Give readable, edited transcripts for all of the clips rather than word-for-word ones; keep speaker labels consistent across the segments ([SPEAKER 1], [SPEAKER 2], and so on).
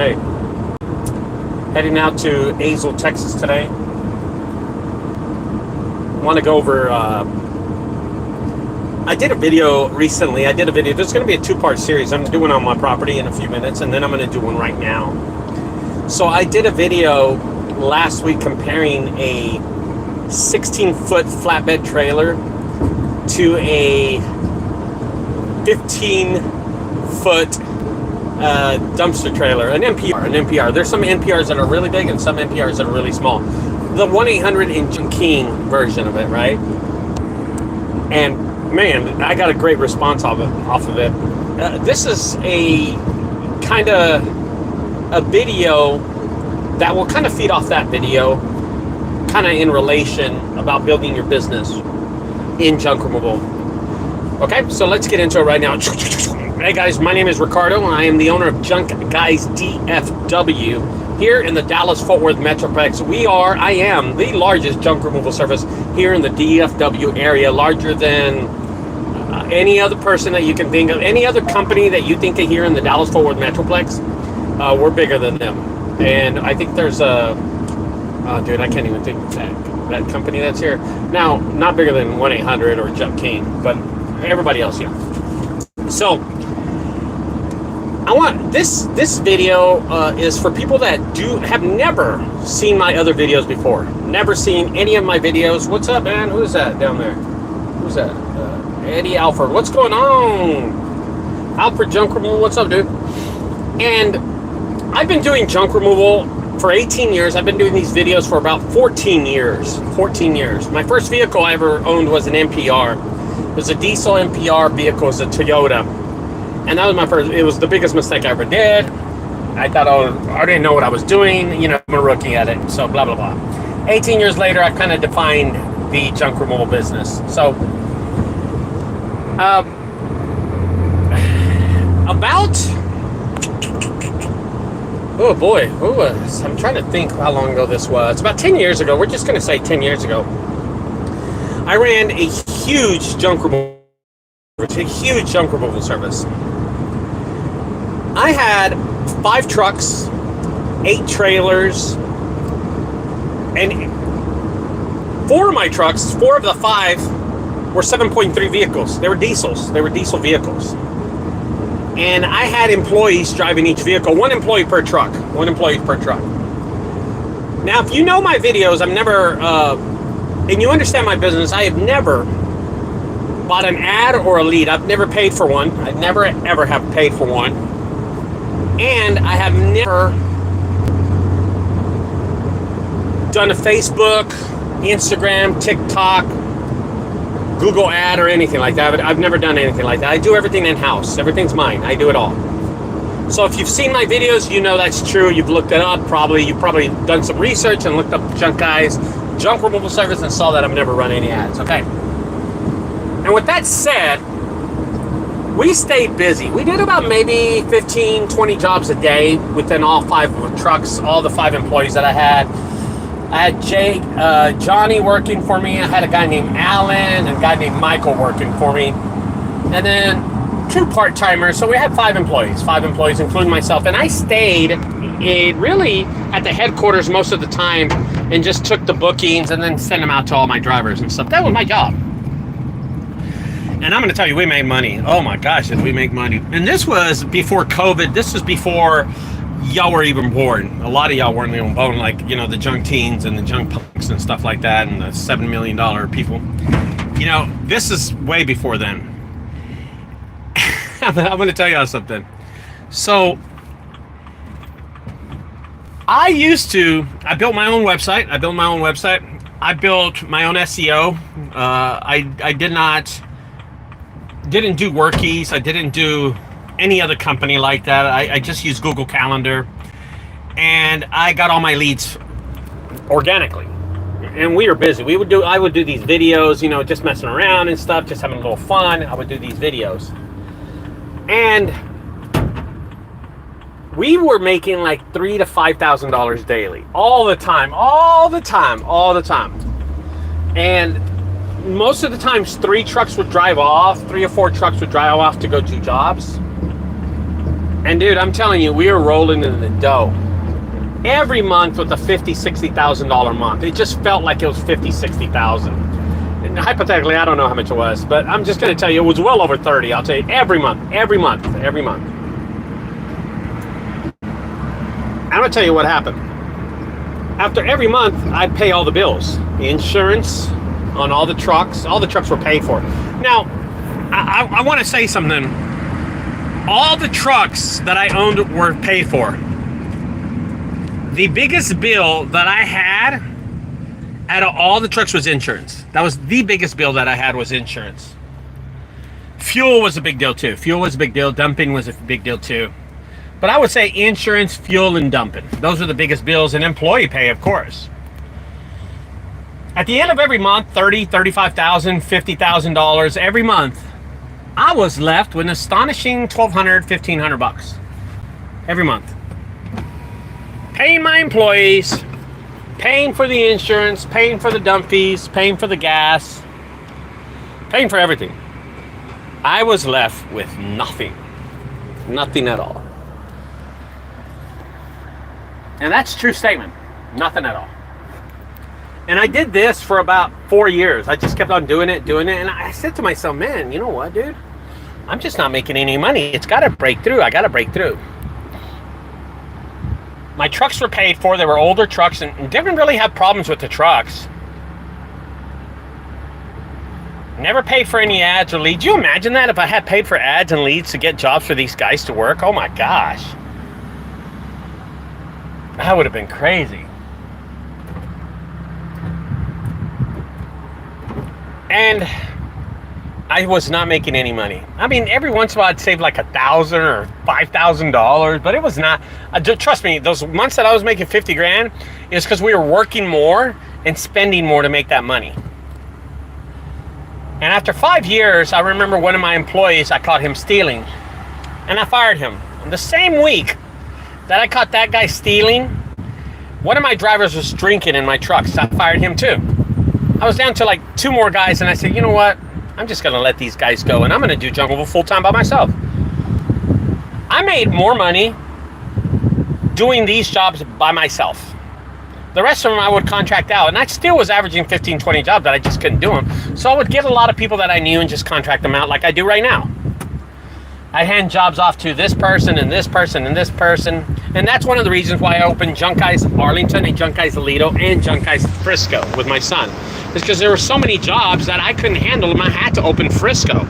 [SPEAKER 1] Hey, heading out to Azle, Texas today. Want to go over. I did a video recently. There's going to be a 2-part series. I'm doing on my property in a few minutes, and then I'm going to do one right now. So I did a video last week comparing a 16-foot flatbed trailer to a 15-foot dumpster trailer, an NPR. There's some NPRs that are really big and some NPRs that are really small. The 1-800 King version of it, right? And man, I got a great response off of it. This is a kind of a video that will kind of feed off that video, kind of in relation about building your business in junk removal. Okay, so let's get into it right now. Hey guys, my name is Ricardo, and I am the owner of junkguysdfw here in the Dallas-Fort Worth Metroplex. I am the largest junk removal service here in the DFW area, larger than any other person that you can think of, any other company that you think of here in the Dallas-Fort Worth Metroplex. We're bigger than them. And I think there's I can't even think of that company that's here. Now, not bigger than 1-800 or Junk King, but everybody else, yeah. So, I want this video is for people that have never seen my other videos before, never seen any of my videos. What's up, man? Who's that down there? Who's that? Eddie Alfred. What's going on? Alfred Junk Removal. What's up, dude? And I've been doing junk removal for 18 years. I've been doing these videos for about 14 years. 14 years. My first vehicle I ever owned was an NPR. It was a diesel NPR vehicle. It was a Toyota. And that was my first. It was the biggest mistake I ever did. I thought, I didn't know what I was doing. You know, I'm a rookie at it. So blah, blah, blah. 18 years later, I've kind of defined the junk removal business. So, oh boy, I'm trying to think how long ago this was. About 10 years ago. We're just going to say 10 years ago. I ran a huge junk removal service. I had 5 trucks, 8 trailers, and 4 of my trucks, 4 of the 5 were 7.3 vehicles. They were diesels. They were diesel vehicles. And I had employees driving each vehicle, 1 employee per truck. 1 employee per truck. Now, if you know my videos, I'm never, and you understand my business, I have never bought an ad or a lead. I've never paid for one. I never, ever have paid for one. And I have never done a Facebook, Instagram, TikTok, Google ad or anything like that. I've never done anything like that. I do everything in-house. Everything's mine. I do it all. So if you've seen my videos, you know that's true. You've looked it up. You've probably done some research and looked up Junk Guys junk removal service and saw that I've never run any ads. Okay. And with that said, we stayed busy. We did about maybe 15, 20 jobs a day within all 5 trucks, all the 5 employees that I had. I had Johnny working for me. I had a guy named Alan and a guy named Michael working for me. And then 2 part-timers. So we had 5 employees, including myself. And I stayed really at the headquarters most of the time and just took the bookings and then sent them out to all my drivers and stuff. That was my job. And I'm going to tell you, we made money. Oh my gosh, did we make money. And this was before COVID. This was before y'all were even born. A lot of y'all weren't even born, like, you know, the junk teens and the junk punks and stuff like that, and the $7 million people. You know, this is way before then. I'm going to tell y'all something. So, I built my own website. I built my own SEO. I didn't do Workies. I didn't do any other company like that. I just use Google Calendar, and I got all my leads organically. And we were busy. I would do these videos, you know, just messing around and stuff, just having a little fun. I would do these videos, and we were making like $3,000 to $5,000 daily, all the time. And most of the times, 3 or 4 trucks would drive off to go do jobs. And dude, I'm telling you, we were rolling in the dough every month with a $50,000-$60,000 month. It just felt like it was 50, 60,000. And hypothetically, I don't know how much it was, but I'm just going to tell you, it was well over 30. I'll tell you, every month. I'm going to tell you what happened. After every month, I'd pay all the bills, the insurance on all the trucks. All the trucks were paid for. Now, I want to say something. All the trucks that I owned were paid for. The biggest bill that I had out of all the trucks was insurance. That was the biggest bill that I had, was insurance. Fuel was a big deal too. Dumping was a big deal too. But I would say insurance, fuel, and dumping. Those are the biggest bills, and employee pay, of course. At the end of every month, $30,000, $35,000, $50,000 every month, I was left with an astonishing $1,200, $1,500 every month. Paying my employees, paying for the insurance, paying for the dump fees, paying for the gas, paying for everything. I was left with nothing. Nothing at all. And that's a true statement. Nothing at all. And I did this for about 4 years. I just kept on doing it. And I said to myself, man, you know what, dude? I'm just not making any money. It's got to break through. I got to break through. My trucks were paid for. They were older trucks and didn't really have problems with the trucks. Never paid for any ads or leads. You imagine that if I had paid for ads and leads to get jobs for these guys to work? Oh my gosh. That would have been crazy. And I was not making any money. I mean, every once in a while I'd save like $1,000 or $5,000, but it was not, trust me, those months that I was making 50 grand is because we were working more and spending more to make that money. And after 5 years, I remember one of my employees, I caught him stealing, and I fired him. The same week that I caught that guy stealing, one of my drivers was drinking in my truck, so I fired him too. I was down to like 2 more guys, and I said, you know what? I'm just going to let these guys go, and I'm going to do Jungle full-time by myself. I made more money doing these jobs by myself. The rest of them I would contract out, and I still was averaging 15, 20 jobs that I just couldn't do them. So I would get a lot of people that I knew and just contract them out like I do right now. I'd hand jobs off to this person and this person and this person. And that's one of the reasons why I opened Junk Guys Arlington and Junk Guys Aledo and Junk Guys Frisco with my son. It's because there were so many jobs that I couldn't handle them. I had to open Frisco.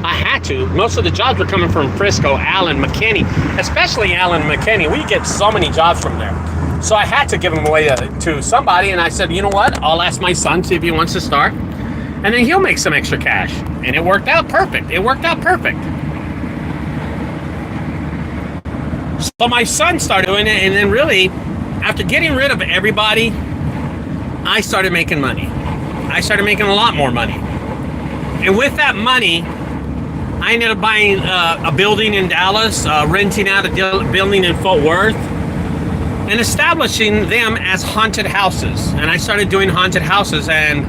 [SPEAKER 1] I had to. Most of the jobs were coming from Frisco, Allen, McKinney, especially Allen and McKinney. We get so many jobs from there. So I had to give them away to somebody, and I said, you know what? I'll ask my son, see if he wants to start, and then he'll make some extra cash. And it worked out perfect. So my son started doing it, and then really, after getting rid of everybody, I started making money. I started making a lot more money. And with that money, I ended up buying a building in Dallas, renting out a building in Fort Worth, and establishing them as haunted houses. And I started doing haunted houses, and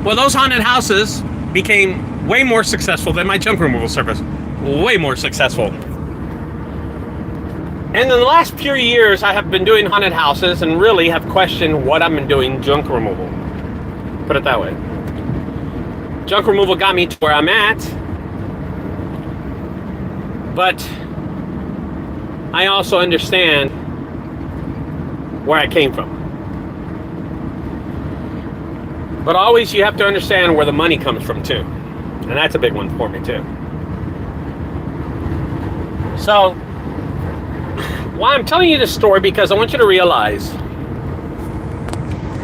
[SPEAKER 1] well, those haunted houses became way more successful than my junk removal service. Way more successful. And in the last few years, I have been doing haunted houses and really have questioned what I've been doing junk removal. Put it that way. Junk removal got me to where I'm at, but I also understand where I came from. But always you have to understand where the money comes from too. And that's a big one for me too. So, why I'm telling you this story, because I want you to realize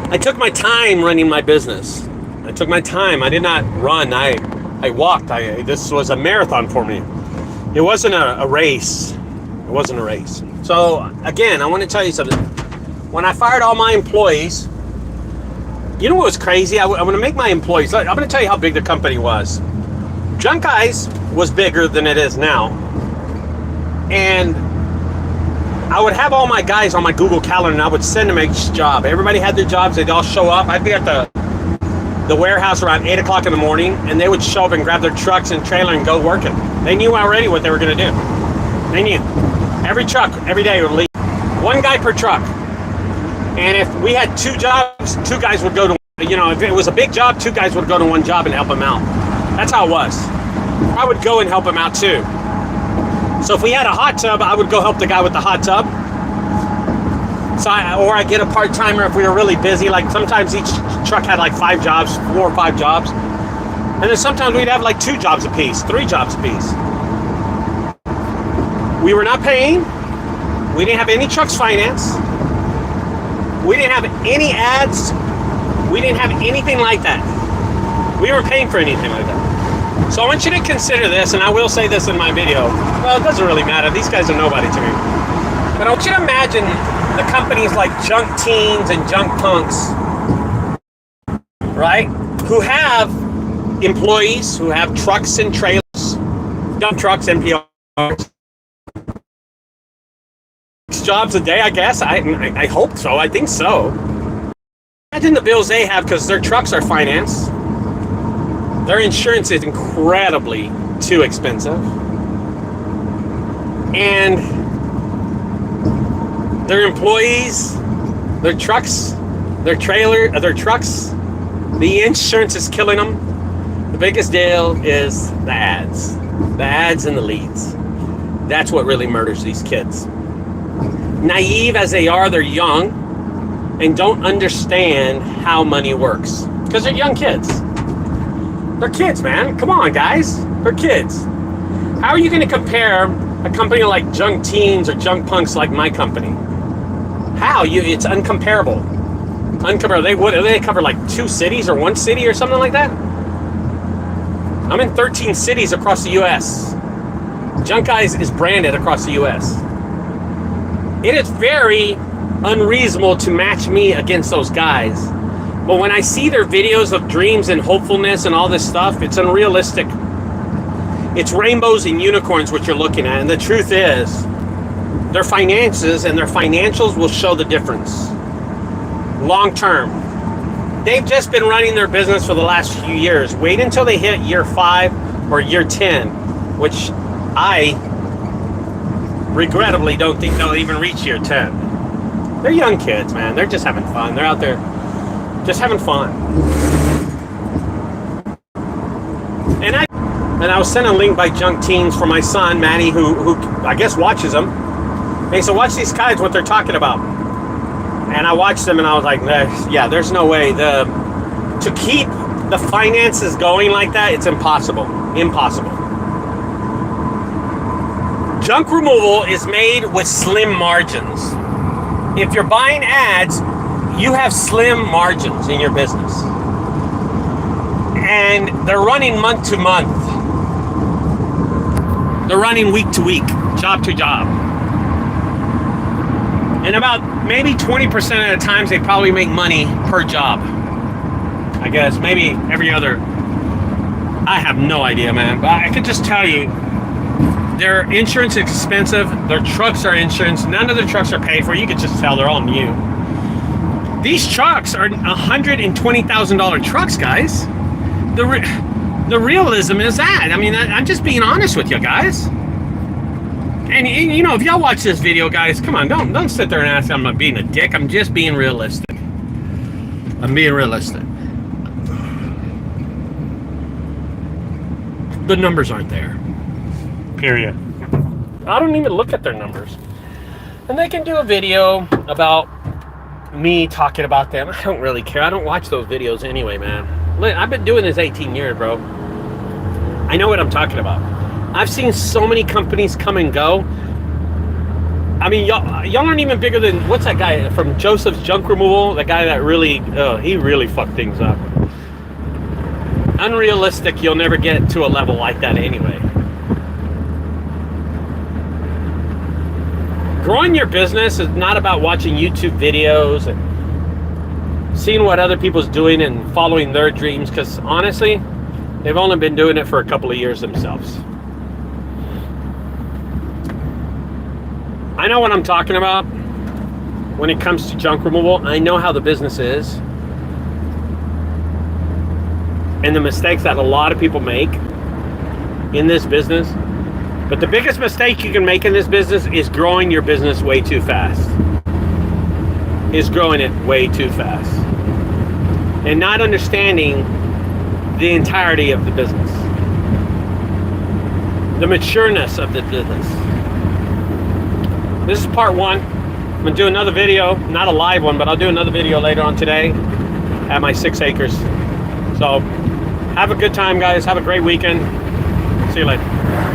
[SPEAKER 1] I took my time running my business. I took my time. I did not run. I walked. This was a marathon for me. It wasn't a race. It wasn't a race. So, again, I want to tell you something. When I fired all my employees, you know what was crazy? I'm going to make my employees, I'm going to tell you how big the company was. Junk Guys was bigger than it is now. And I would have all my guys on my Google Calendar, and I would send them each job. Everybody had their jobs. They'd all show up. I'd be at the warehouse around 8 o'clock in the morning, and they would show up and grab their trucks and trailer and go working. They knew already what they were going to do. They knew. Every truck, every day would leave. One guy per truck. And if we had 2 jobs, 2 guys would go to, if it was a big job, 2 guys would go to one job and help him out. That's how it was. I would go and help him out too. So if we had a hot tub, I would go help the guy with the hot tub. Or I get a part-timer if we were really busy. Like sometimes each truck had like 5 jobs, 4 or 5 jobs. And then sometimes we'd have like 2 jobs apiece, 3 jobs apiece. We were not paying. We didn't have any trucks financed. We didn't have any ads. We didn't have anything like that. We weren't paying for anything like that. So I want you to consider this, and I will say this in my video. Well, it doesn't really matter. These guys are nobody to me. But I want you to imagine the companies like Junk Teens and Junk Punks, right? Who have employees, who have trucks and trailers, dump trucks, NPRs. 6 jobs a day, I guess. I hope so. I think so. Imagine the bills they have because their trucks are financed. Their insurance is incredibly too expensive. And their employees, their trucks, their trucks, the insurance is killing them. The biggest deal is the ads. The ads and the leads. That's what really murders these kids. Naive as they are, they're young and don't understand how money works because they're young kids. They're kids, man. Come on, guys. They're kids. How are you going to compare a company like Junk Teens or Junk Punks like my company? How? It's uncomparable. Uncomparable. They cover like 2 cities or 1 city or something like that. I'm in 13 cities across the U.S. Junk Guys is branded across the U.S. It is very unreasonable to match me against those guys. But when I see their videos of dreams and hopefulness and all this stuff, it's unrealistic. It's rainbows and unicorns what you're looking at. And the truth is, their finances and their financials will show the difference. Long term. They've just been running their business for the last few years. Wait until they hit year 5 or year 10, which I regrettably don't think they'll even reach year 10. They're young kids, man. They're just having fun. They're out there just having fun. And I was sent a link by Junk Teens for my son, Matty, who I guess watches them. And he said, watch these guys, what they're talking about. And I watched them and I was like, yeah, there's no way. To keep the finances going like that, it's impossible. Impossible. Junk removal is made with slim margins. If you're buying ads, you have slim margins in your business. And they're running month to month. They're running week to week, job to job. And about maybe 20% of the times they probably make money per job. I guess maybe every other. I have no idea, man. But I can just tell you, their insurance is expensive. Their trucks are insurance. None of their trucks are paid for. You can just tell they're all new. These trucks are $120,000 trucks, guys. The realism is that. I mean, I'm just being honest with you guys. And you know, if y'all watch this video, guys, come on, don't sit there and ask I'm not being a dick. I'm just being realistic. I'm being realistic. The numbers aren't there. Period. I don't even look at their numbers. And they can do a video about me talking about them. I don't really care. I don't watch those videos anyway, man. I've been doing this 18 years, bro. I know what I'm talking about. I've seen so many companies come and go. I mean, y'all aren't even bigger than, what's that guy from Joseph's Junk Removal? The guy that really, he really fucked things up. Unrealistic. You'll never get to a level like that anyway. Growing your business is not about watching YouTube videos and seeing what other people's doing and following their dreams, because honestly, they've only been doing it for a couple of years themselves. I know what I'm talking about when it comes to junk removal. I know how the business is and the mistakes that a lot of people make in this business. But the biggest mistake you can make in this business is growing your business way too fast. Is growing it way too fast. And not understanding the entirety of the business. The matureness of the business. This is part one. I'm going to do another video, not a live one, but I'll do another video later on today at my 6 acres. So have a good time, guys. Have a great weekend. See you later.